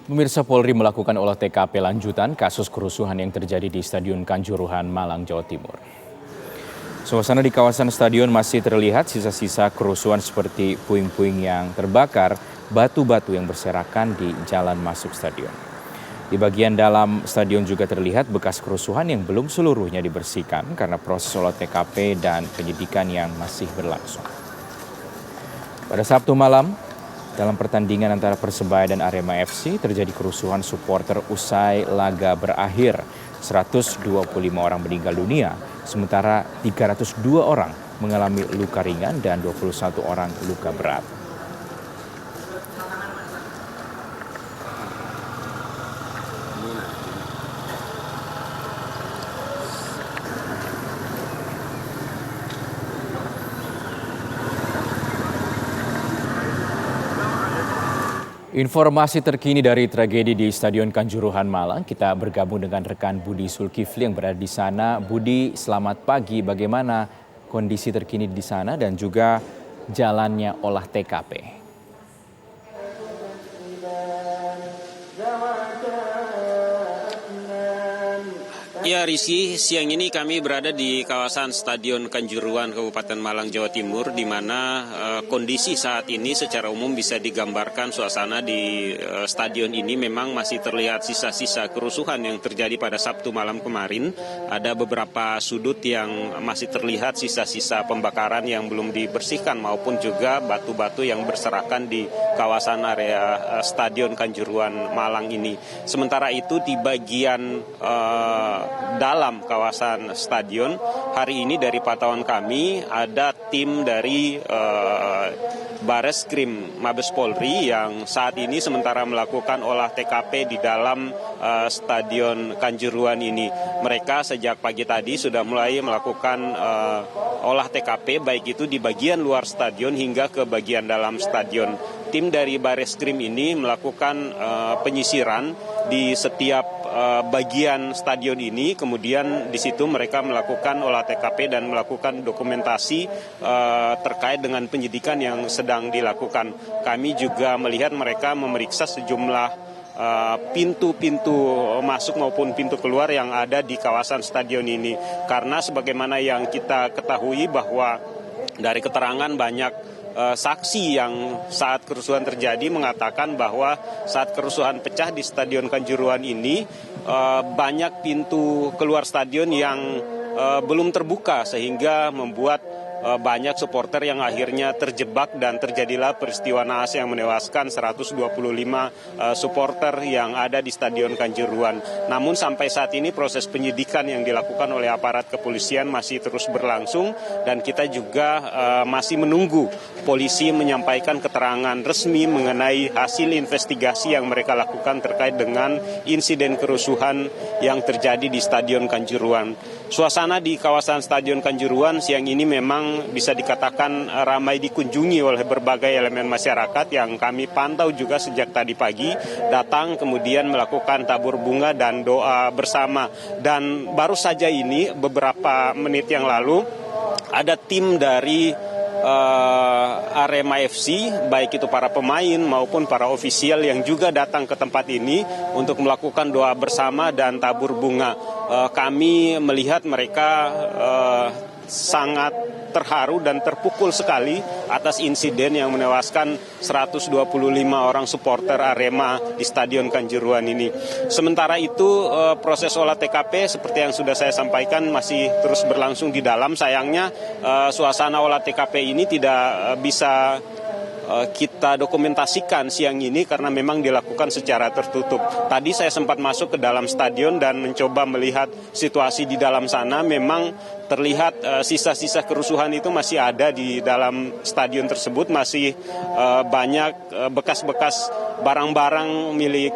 Pemirsa, Polri melakukan olah TKP lanjutan kasus kerusuhan yang terjadi di Stadion Kanjuruhan, Malang, Jawa Timur. Suasana di kawasan stadion masih terlihat sisa-sisa kerusuhan seperti puing-puing yang terbakar, batu-batu yang berserakan di jalan masuk stadion. Di bagian dalam stadion juga terlihat bekas kerusuhan yang belum seluruhnya dibersihkan karena proses olah TKP dan penyidikan yang masih berlangsung. Pada Sabtu malam, dalam pertandingan antara Persebaya dan Arema FC terjadi kerusuhan supporter usai laga berakhir. 125 orang meninggal dunia, sementara 302 orang mengalami luka ringan dan 21 orang luka berat. Informasi terkini dari tragedi di Stadion Kanjuruhan, Malang, kita bergabung dengan rekan Budi Zulkifli yang berada di sana. Budi, selamat pagi. Bagaimana kondisi terkini di sana dan juga jalannya olah TKP? Ya Rizky, siang ini kami berada di kawasan Stadion Kanjuruhan, Kabupaten Malang, Jawa Timur, di mana kondisi saat ini secara umum bisa digambarkan suasana di stadion ini memang masih terlihat sisa-sisa kerusuhan yang terjadi pada Sabtu malam kemarin. Ada beberapa sudut yang masih terlihat sisa-sisa pembakaran yang belum dibersihkan maupun juga batu-batu yang berserakan di kawasan area Stadion Kanjuruhan Malang ini. Sementara itu di bagian dalam kawasan stadion, hari ini dari pantauan kami ada tim dari Bareskrim Mabes Polri yang saat ini sementara melakukan olah TKP di dalam Stadion Kanjuruhan ini. Mereka sejak pagi tadi sudah mulai melakukan olah TKP baik itu di bagian luar stadion hingga ke bagian dalam stadion. Tim dari Bareskrim ini melakukan penyisiran di setiap bagian stadion ini, kemudian di situ mereka melakukan olah TKP dan melakukan dokumentasi terkait dengan penyidikan yang sedang dilakukan. Kami juga melihat mereka memeriksa sejumlah pintu-pintu masuk maupun pintu keluar yang ada di kawasan stadion ini. Karena sebagaimana yang kita ketahui bahwa dari keterangan banyak saksi yang saat kerusuhan terjadi mengatakan bahwa saat kerusuhan pecah di Stadion Kanjuruhan ini banyak pintu keluar stadion yang belum terbuka sehingga membuat banyak supporter yang akhirnya terjebak dan terjadilah peristiwa naas yang menewaskan 125 supporter yang ada di Stadion Kanjuruhan. Namun sampai saat ini proses penyidikan yang dilakukan oleh aparat kepolisian masih terus berlangsung dan kita juga masih menunggu polisi menyampaikan keterangan resmi mengenai hasil investigasi yang mereka lakukan terkait dengan insiden kerusuhan yang terjadi di Stadion Kanjuruhan. Suasana di kawasan Stadion Kanjuruhan siang ini memang bisa dikatakan ramai dikunjungi oleh berbagai elemen masyarakat yang kami pantau juga sejak tadi pagi, datang kemudian melakukan tabur bunga dan doa bersama. Dan baru saja ini beberapa menit yang lalu ada tim dari Arema FC, baik itu para pemain maupun para ofisial yang juga datang ke tempat ini untuk melakukan doa bersama dan tabur bunga. Kami melihat mereka sangat terharu dan terpukul sekali atas insiden yang menewaskan 125 orang supporter Arema di Stadion Kanjuruhan ini. Sementara itu proses olah TKP seperti yang sudah saya sampaikan masih terus berlangsung di dalam. Sayangnya suasana olah TKP ini tidak bisa kita dokumentasikan siang ini karena memang dilakukan secara tertutup. Tadi saya sempat masuk ke dalam stadion dan mencoba melihat situasi di dalam sana. Memang terlihat sisa-sisa kerusuhan itu masih ada di dalam stadion tersebut. Masih banyak bekas-bekas barang-barang milik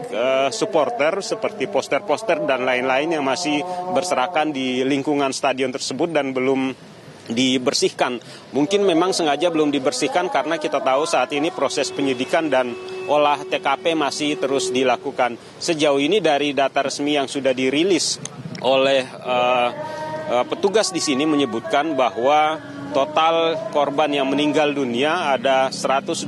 supporter seperti poster-poster dan lain-lain yang masih berserakan di lingkungan stadion tersebut dan belum dibersihkan. Mungkin memang sengaja belum dibersihkan karena kita tahu saat ini proses penyidikan dan olah TKP masih terus dilakukan. Sejauh ini dari data resmi yang sudah dirilis oleh petugas di sini menyebutkan bahwa total korban yang meninggal dunia ada 125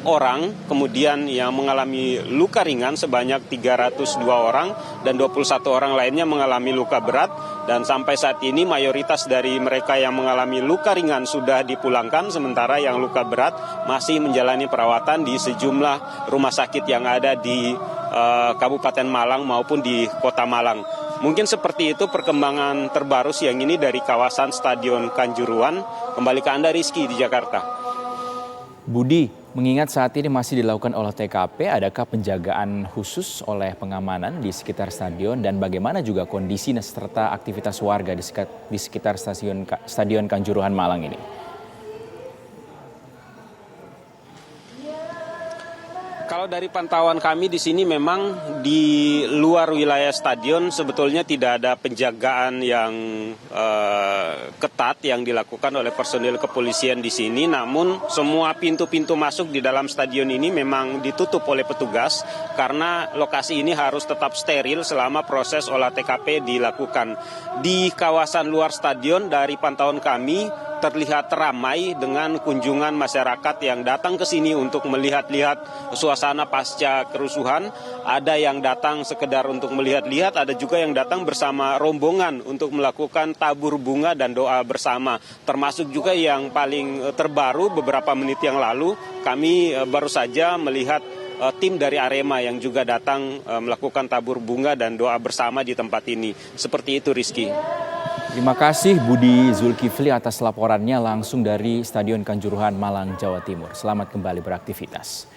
orang, kemudian yang mengalami luka ringan sebanyak 302 orang dan 21 orang lainnya mengalami luka berat. Dan sampai saat ini mayoritas dari mereka yang mengalami luka ringan sudah dipulangkan, sementara yang luka berat masih menjalani perawatan di sejumlah rumah sakit yang ada di Kabupaten Malang maupun di Kota Malang. Mungkin seperti itu perkembangan terbaru siang ini dari kawasan Stadion Kanjuruhan. Kembali ke Anda, Rizky, di Jakarta. Budi, mengingat saat ini masih dilakukan olah TKP, adakah penjagaan khusus oleh pengamanan di sekitar stadion dan bagaimana juga kondisi serta aktivitas warga di sekitar Stadion Kanjuruhan Malang ini? Kalau dari pantauan kami di sini memang di luar wilayah stadion sebetulnya tidak ada penjagaan yang ketat yang dilakukan oleh personil kepolisian di sini. Namun semua pintu-pintu masuk di dalam stadion ini memang ditutup oleh petugas karena lokasi ini harus tetap steril selama proses olah TKP dilakukan. Di kawasan luar stadion dari pantauan kami terlihat ramai dengan kunjungan masyarakat yang datang ke sini untuk melihat-lihat suasana pasca kerusuhan. Ada yang datang sekedar untuk melihat-lihat, ada juga yang datang bersama rombongan untuk melakukan tabur bunga dan doa bersama. Termasuk juga yang paling terbaru beberapa menit yang lalu, kami baru saja melihat tim dari Arema yang juga datang melakukan tabur bunga dan doa bersama di tempat ini. Seperti itu, Rizky. Terima kasih Budi Zulkifli atas laporannya langsung dari Stadion Kanjuruhan Malang, Jawa Timur. Selamat kembali beraktivitas.